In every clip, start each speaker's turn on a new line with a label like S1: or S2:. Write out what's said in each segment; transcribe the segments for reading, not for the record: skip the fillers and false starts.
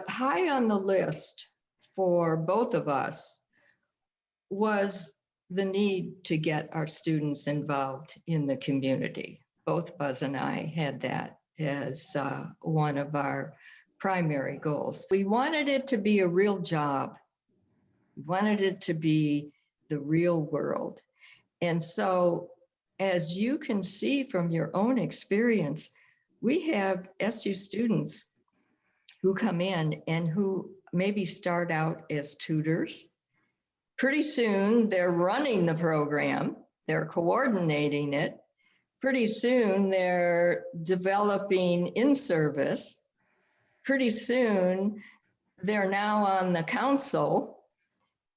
S1: High on the list for both of us was the need to get our students involved in the community. Both Buzz and I had that as one of our primary goals. We wanted it to be a real job. We wanted it to be the real world. And so, as you can see from your own experience, we have SU students who come in and who maybe start out as tutors. Pretty soon they're running the program, they're coordinating it. Pretty soon they're developing in-service. Pretty soon they're now on the council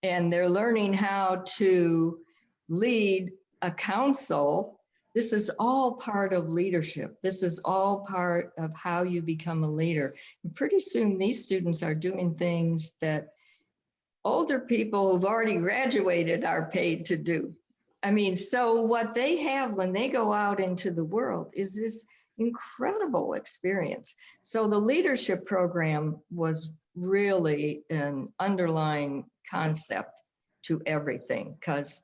S1: and they're learning how to lead a council. This is all part of leadership. This is all part of how you become a leader. And pretty soon these students are doing things that older people who've already graduated are paid to do. I mean, so what they have when they go out into the world is this incredible experience. So the leadership program was really an underlying concept to everything, because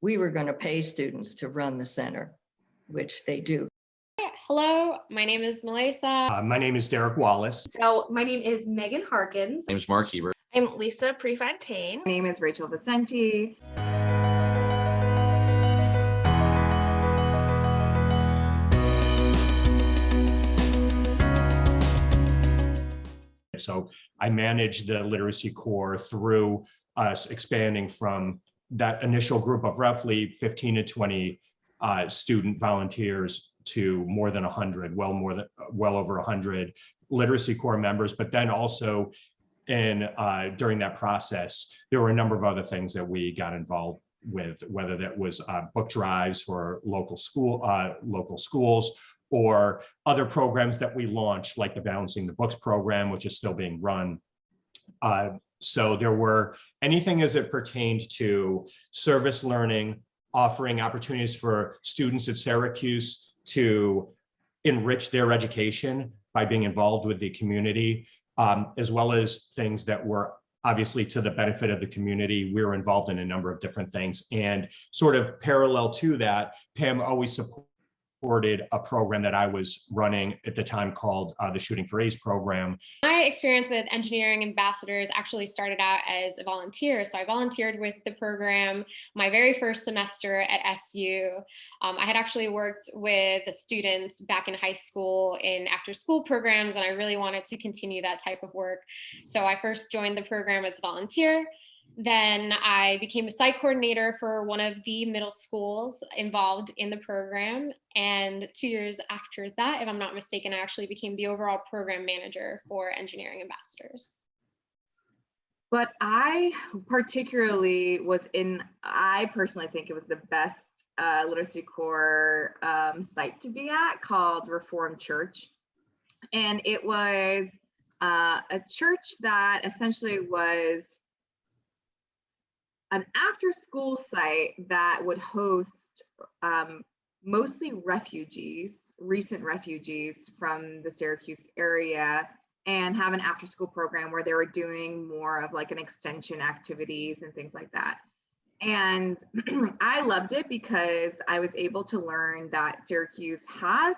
S1: we were going to pay students to run the center, which they do.
S2: Hello, my name is Melissa.
S3: My name is Derek Wallace.
S4: So my name is Megan Harkins.
S5: My name is Mark Hebert.
S6: I'm Lisa Prefontaine.
S7: My name is Rachel Vicenti.
S3: So I manage the literacy core through us expanding from that initial group of roughly 15 to 20 student volunteers to more than 100, well over 100 literacy core members. But then also during that process, there were a number of other things that we got involved with, whether that was book drives for local schools, or other programs that we launched, like the Balancing the Books program, which is still being run. So there were anything as it pertained to service learning, offering opportunities for students at Syracuse to enrich their education by being involved with the community, as well as things that were obviously to the benefit of the community. We were involved in a number of different things. And sort of parallel to that, Pam always supported a program that I was running at the time called the Shooting for A's program.
S2: My experience with engineering ambassadors actually started out as a volunteer. So I volunteered with the program my very first semester at SU. I had actually worked with the students back in high school in after school programs, and I really wanted to continue that type of work. So I first joined the program as a volunteer. Then I became a site coordinator for one of the middle schools involved in the program. And 2 years after that, if I'm not mistaken, I actually became the overall program manager for engineering ambassadors.
S7: But I particularly I personally think it was the best literacy core site to be at, called Reformed Church. And it was a church that essentially was an after-school site that would host mostly recent refugees from the Syracuse area, and have an after-school program where they were doing more of like an extension activities and things like that. And I loved it because I was able to learn that Syracuse has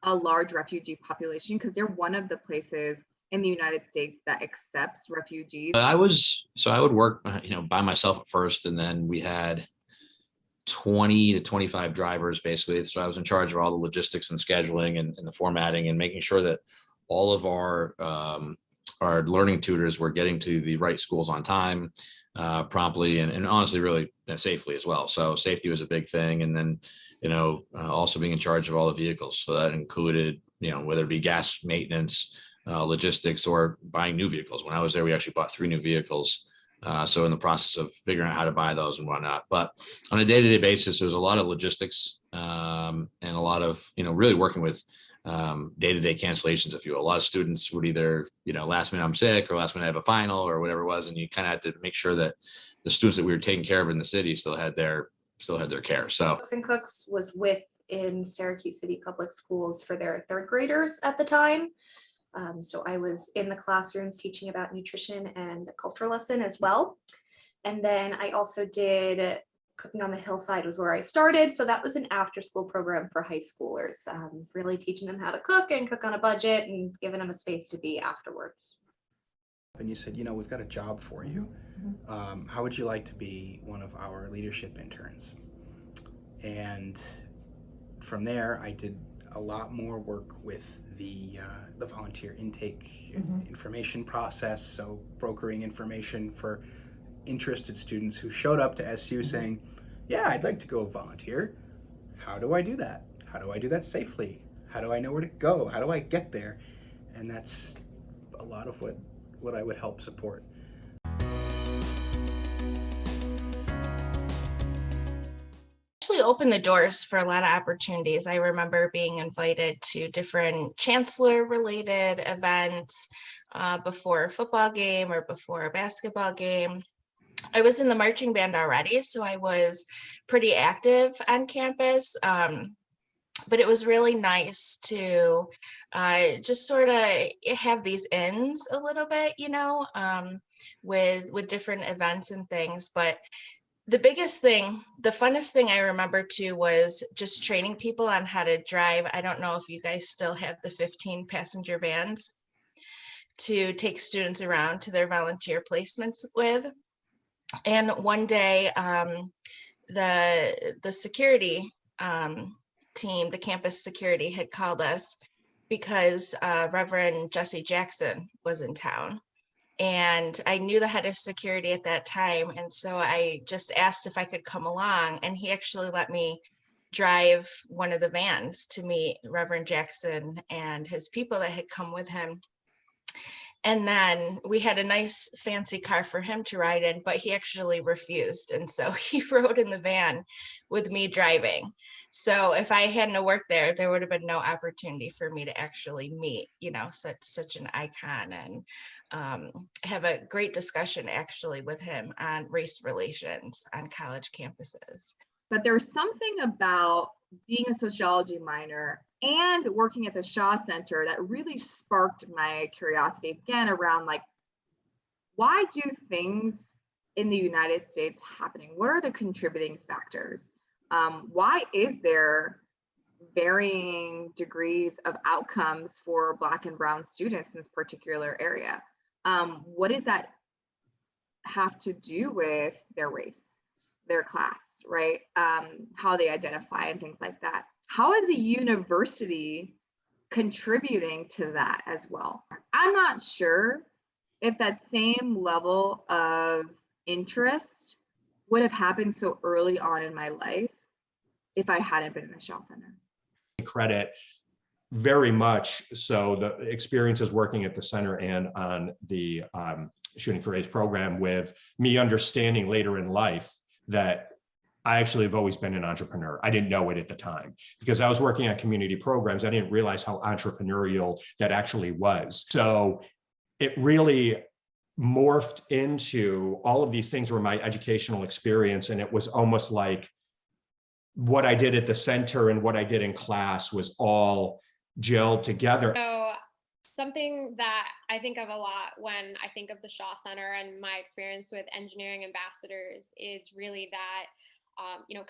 S7: a large refugee population, because they're one of the places in the United States that accepts refugees.
S5: I would work, by myself at first, and then we had 20 to 25 drivers basically. So I was in charge of all the logistics and scheduling and the formatting, and making sure that all of our learning tutors were getting to the right schools on time, promptly, and honestly, really safely as well. So safety was a big thing. And then, also being in charge of all the vehicles. So that included, whether it be gas maintenance, logistics, or buying new vehicles. When I was there, we actually bought 3 new vehicles. So in the process of figuring out how to buy those and whatnot. But on a day-to-day basis, there was a lot of logistics and a lot of, really working with day-to-day cancellations, if you will. A lot of students would either, last minute I'm sick, or last minute I have a final, or whatever it was. And you kind of had to make sure that the students that we were taking care of in the city still had their still had their care. So
S4: Cooks and Cooks was in Syracuse City Public Schools for their third graders at the time. So I was in the classrooms teaching about nutrition and the culture lesson as well. And then I also did Cooking on the Hillside was where I started. So that was an after school program for high schoolers, really teaching them how to cook and cook on a budget and giving them a space to be afterwards.
S8: And you said, we've got a job for you. How would you like to be one of our leadership interns? And from there, I did a lot more work with the volunteer intake information process. So brokering information for interested students who showed up to SU saying, yeah, I'd like to go volunteer. How do I do that? How do I do that safely? How do I know where to go? How do I get there? And that's a lot of what I would help support.
S6: Actually opened the doors for a lot of opportunities. I remember being invited to different chancellor related events before a football game or before a basketball game. I was in the marching band already, so I was pretty active on campus. But it was really nice to just sort of have these ins a little bit, with different events and things. But the biggest thing, the funnest thing I remember too was just training people on how to drive. I don't know if you guys still have the 15 passenger vans to take students around to their volunteer placements with. And one day, the security team, the campus security, had called us because Reverend Jesse Jackson was in town. And I knew the head of security at that time. And so I just asked if I could come along. And he actually let me drive one of the vans to meet Reverend Jackson and his people that had come with him. And then we had a nice fancy car for him to ride in, but he actually refused. And so he rode in the van with me driving. So if I hadn't worked there, there would have been no opportunity for me to actually meet, such an icon and have a great discussion actually with him on race relations on college campuses.
S7: But there's something about being a sociology minor and working at the Shaw Center that really sparked my curiosity again around why do things in the United States happening? What are the contributing factors? Why is there varying degrees of outcomes for Black and Brown students in this particular area? What does that have to do with their race, their class, right? How they identify and things like that. How is a university contributing to that as well? I'm not sure if that same level of interest would have happened so early on in my life if I hadn't been in the Shaw Center.
S3: Credit very much so the experiences working at the center and on the Shooting for AIDS program with me understanding later in life that I actually have always been an entrepreneur. I didn't know it at the time because I was working on community programs. I didn't realize how entrepreneurial that actually was. So it really morphed into all of these things were my educational experience. And it was almost like what I did at the center and what I did in class was all gelled together.
S2: So something that I think of a lot when I think of the Shaw Center and my experience with engineering ambassadors is really that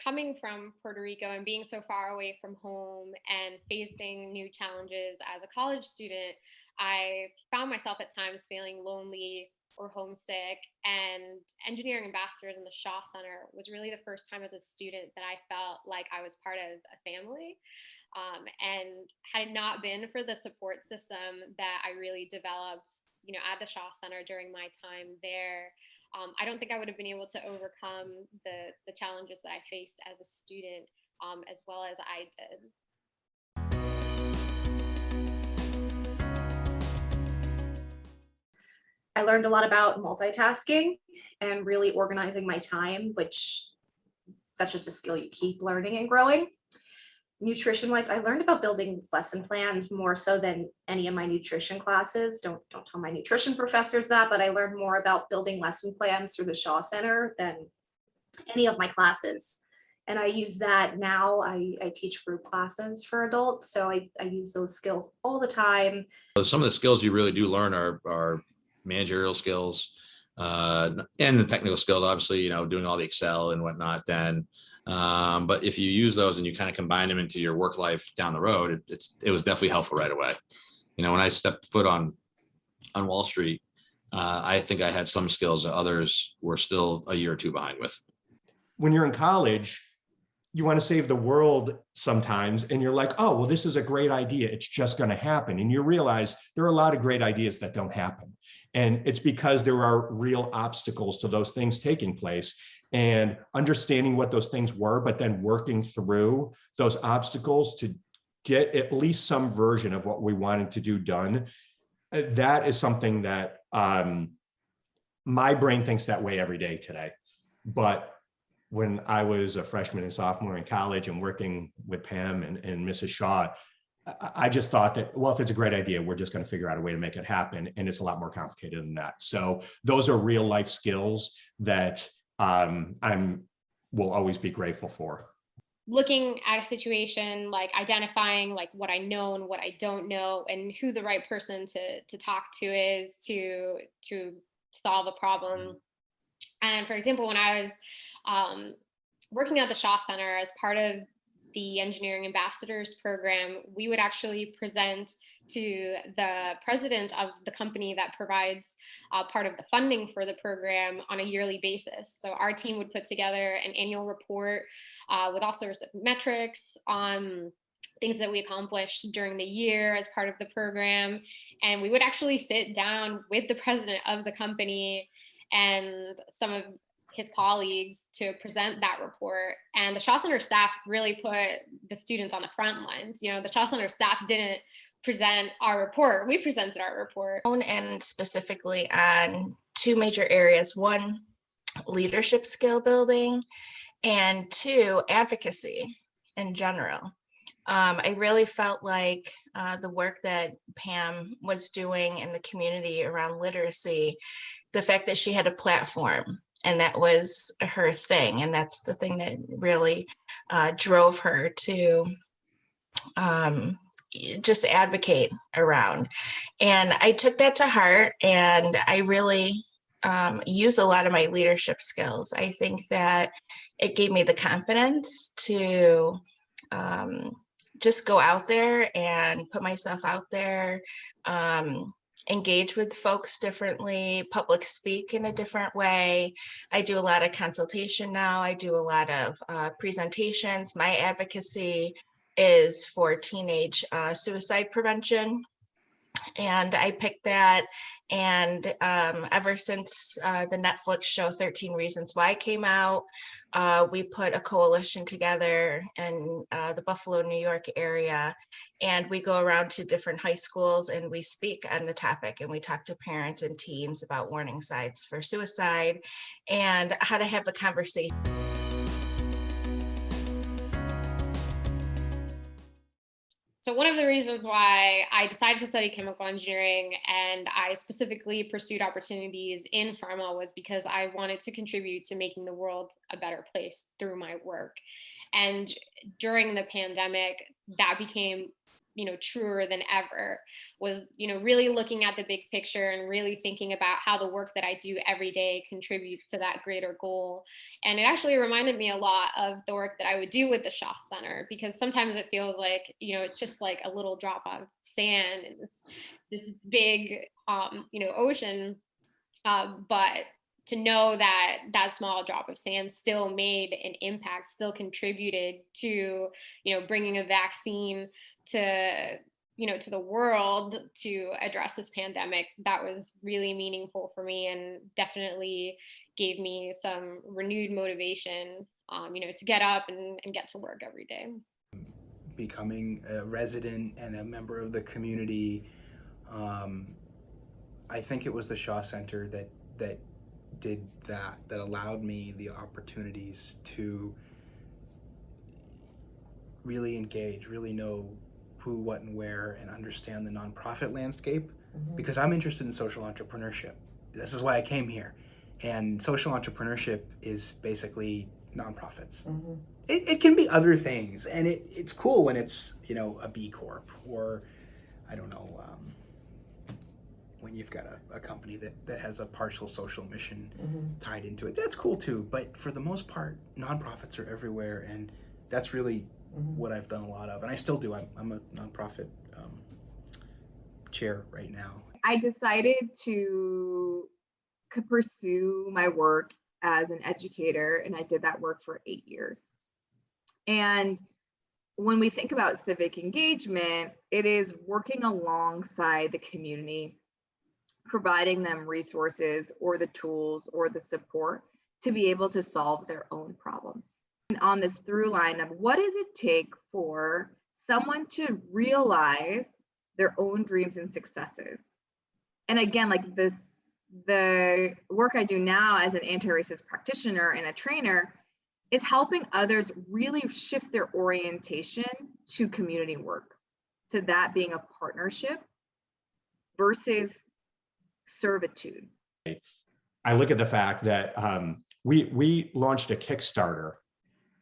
S2: coming from Puerto Rico and being so far away from home and facing new challenges as a college student, I found myself at times feeling lonely or homesick. And engineering ambassadors in the Shaw Center was really the first time as a student that I felt like I was part of a family. And had it not been for the support system that I really developed, at the Shaw Center during my time there, I don't think I would have been able to overcome the challenges that I faced as a student as well as I did.
S4: I learned a lot about multitasking and really organizing my time, which that's just a skill you keep learning and growing. Nutrition-wise, I learned about building lesson plans more so than any of my nutrition classes. Don't tell my nutrition professors that, but I learned more about building lesson plans through the Shaw Center than any of my classes And I use that now. I teach group classes for adults. So I use those skills all the time.
S5: So some of the skills you really do learn are managerial skills and the technical skills, obviously, doing all the Excel and whatnot then. But if you use those and you kind of combine them into your work life down the road, it was definitely helpful right away. When I stepped foot on Wall Street, I think I had some skills that others were still a year or two behind with.
S3: When you're in college, you want to save the world sometimes, and you're like, oh, well, this is a great idea. It's just going to happen. And you realize there are a lot of great ideas that don't happen. And it's because there are real obstacles to those things taking place, and understanding what those things were, but then working through those obstacles to get at least some version of what we wanted to do done. That is something that my brain thinks that way every day today. But when I was a freshman and sophomore in college and working with Pam and Mrs. Shaw, I just thought that, well, if it's a great idea, we're just going to figure out a way to make it happen. And it's a lot more complicated than that. So those are real life skills that will always be grateful for.
S2: Looking at a situation, like identifying like what I know and what I don't know, and who the right person to talk to is to solve a problem. And for example, when I was working at the Shaw Center as part of the Engineering Ambassadors program, we would actually present to the president of the company that provides part of the funding for the program on a yearly basis. So our team would put together an annual report with all sorts of metrics on things that we accomplished during the year as part of the program. And we would actually sit down with the president of the company and some of his colleagues to present that report. And the Shaw Center staff really put the students on the front lines. The Shaw Center staff didn't present our report. We presented our report.
S6: And specifically on two major areas. One, leadership skill building, and two, advocacy in general. I really felt like the work that Pam was doing in the community around literacy, the fact that she had a platform and that was her thing. And that's the thing that really drove her to just advocate around. And I took that to heart, and I really use a lot of my leadership skills. I think that it gave me the confidence to just go out there and put myself out there, engage with folks differently, public speak in a different way. I do a lot of consultation now. I do a lot of presentations. My advocacy is for teenage suicide prevention. And I picked that, and ever since the Netflix show 13 Reasons Why came out, we put a coalition together in the Buffalo, New York area, and we go around to different high schools and we speak on the topic, and we talk to parents and teens about warning signs for suicide and how to have the conversation.
S2: So one of the reasons why I decided to study chemical engineering and I specifically pursued opportunities in pharma was because I wanted to contribute to making the world a better place through my work. And during the pandemic, that became truer than ever, was, really looking at the big picture and really thinking about how the work that I do every day contributes to that greater goal. And it actually reminded me a lot of the work that I would do with the Shaw Center, because sometimes it feels like, it's just like a little drop of sand in this big, ocean. But to know that that small drop of sand still made an impact, still contributed to, bringing a vaccine to the world to address this pandemic, that was really meaningful for me and definitely gave me some renewed motivation, to get up and get to work every day.
S8: Becoming a resident and a member of the community, I think it was the Shaw Center that did that allowed me the opportunities to really engage, really know who, what, and where, and understand the nonprofit landscape, because I'm interested in social entrepreneurship. This is why I came here. And social entrepreneurship is basically nonprofits.
S1: Mhm.
S8: It can be other things, and it's cool when it's, a B Corp, or I don't know, when you've got a company that has a partial social mission
S1: Mhm.
S8: tied into it. That's cool too. But for the most part, nonprofits are everywhere, and that's really
S1: Mhm.
S8: what I've done a lot of, and I still do. I'm a nonprofit chair right now.
S7: I decided to pursue my work as an educator, and I did that work for 8 years. And when we think about civic engagement, it is working alongside the community, providing them resources or the tools or the support to be able to solve their own problems. And on this through line of what does it take for someone to realize their own dreams and successes? And again, like the work I do now as an anti-racist practitioner and a trainer is helping others really shift their orientation to community work, to that being a partnership versus servitude.
S3: I look at the fact that we launched a Kickstarter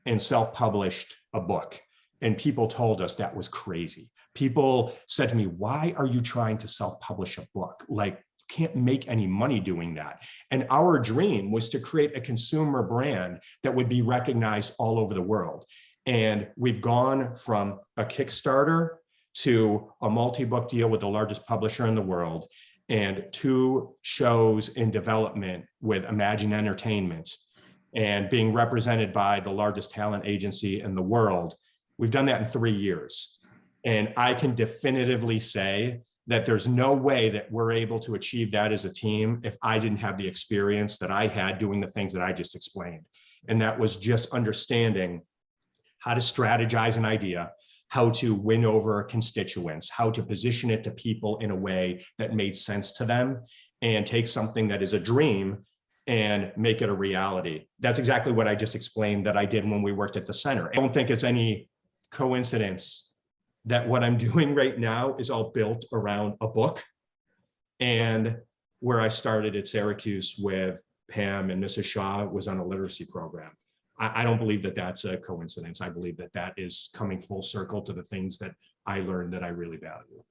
S3: and self-published a book, and people told us that was crazy. People said to me, "Why are you trying to self-publish a book? Like, you can't make any money doing that." And our dream was to create a consumer brand that would be recognized all over the world. And we've gone from a Kickstarter to a multi-book deal with the largest publisher in the world, and 2 shows in development with Imagine Entertainment, and being represented by the largest talent agency in the world. We've done that in 3 years. And I can definitively say that there's no way that we're able to achieve that as a team if I didn't have the experience that I had doing the things that I just explained. And that was just understanding how to strategize an idea, how to win over constituents, how to position it to people in a way that made sense to them, and take something that is a dream and make it a reality. That's exactly what I just explained that I did when we worked at the center. I don't think it's any coincidence that what I'm doing right now is all built around a book, and where I started at Syracuse with Pam and Mrs. Shaw was on a literacy program. I don't believe that that's a coincidence. I believe that that is coming full circle to the things that I learned that I really value.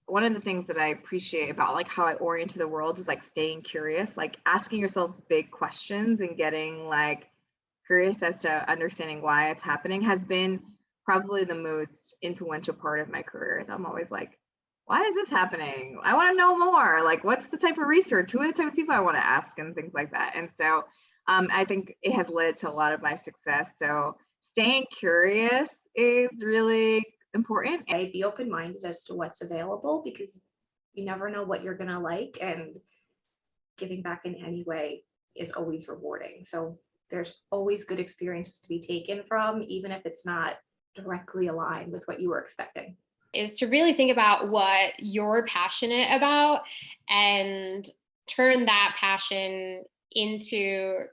S7: One of the things that I appreciate about like how I orient to the world is like staying curious, like asking yourselves big questions and getting like curious as to understanding why it's happening has been probably the most influential part of my career. Is I'm always like, why is this happening? I want to know more. Like, what's the type of research? Who are the type of people I want to ask and things like that. And so I think it has led to a lot of my success. So staying curious is really important.
S4: And be open-minded as to what's available, because you never know what you're going to like, and giving back in any way is always rewarding. So there's always good experiences to be taken from, even if it's not directly aligned with what you were expecting.
S2: Is to really think about what you're passionate about and turn that passion into,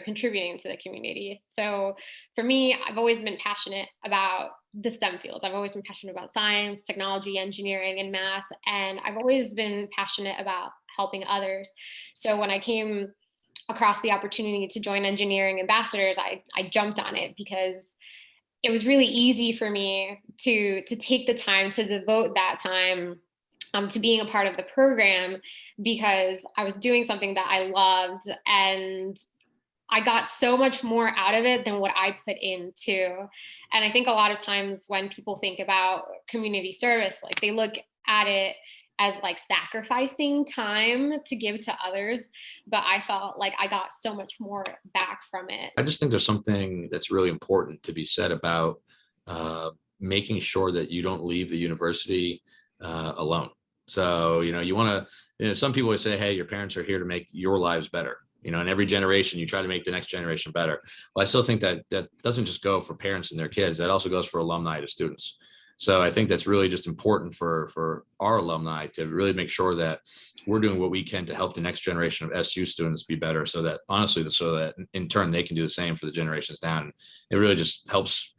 S2: contributing to the community. So for me, I've always been passionate about the STEM fields. I've always been passionate about science, technology, engineering, and math. And I've always been passionate about helping others. So when I came across the opportunity to join Engineering Ambassadors, I jumped on it because it was really easy for me to take the time to devote that time to being a part of the program, because I was doing something that I loved, and I got so much more out of it than what I put into. And I think a lot of times when people think about community service, like they look at it as like sacrificing time to give to others, but I felt like I got so much more back from it.
S5: I just think there's something that's really important to be said about making sure that you don't leave the university alone. So, you want to, some people would say, hey, your parents are here to make your lives better. In every generation, you try to make the next generation better. Well, I still think that doesn't just go for parents and their kids. That also goes for alumni to students. So I think that's really just important for our alumni to really make sure that we're doing what we can to help the next generation of SU students be better, so that honestly, so that in turn they can do the same for the generations down. It really just helps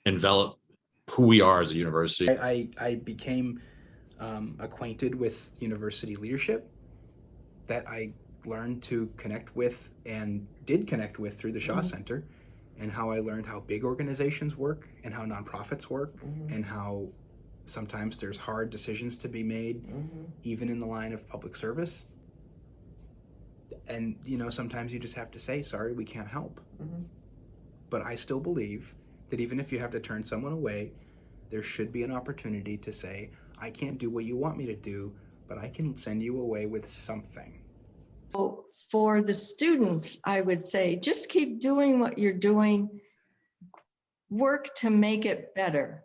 S5: envelop who we are as a university.
S8: I became acquainted with university leadership that I learned to connect with and did connect with through the Shaw Center, and how I learned how big organizations work and how nonprofits work and how sometimes there's hard decisions to be made, even in the line of public service. And, you know, sometimes you just have to say, sorry, we can't help. But I still believe that even if you have to turn someone away, there should be an opportunity to say, I can't do what you want me to do, but I can send you away with something.
S1: So for the students, I would say, just keep doing what you're doing. Work to make it better.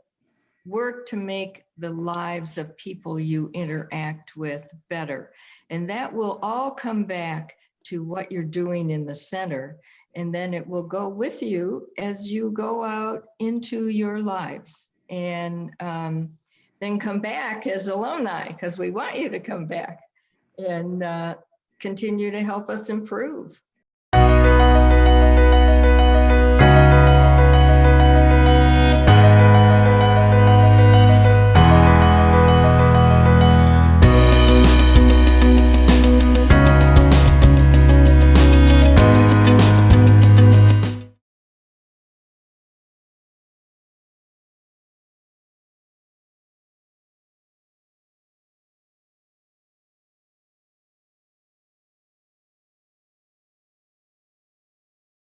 S1: Work to make the lives of people you interact with better. And that will all come back to what you're doing in the center. And then it will go with you as you go out into your lives. And then come back as alumni, because we want you to come back and continue to help us improve.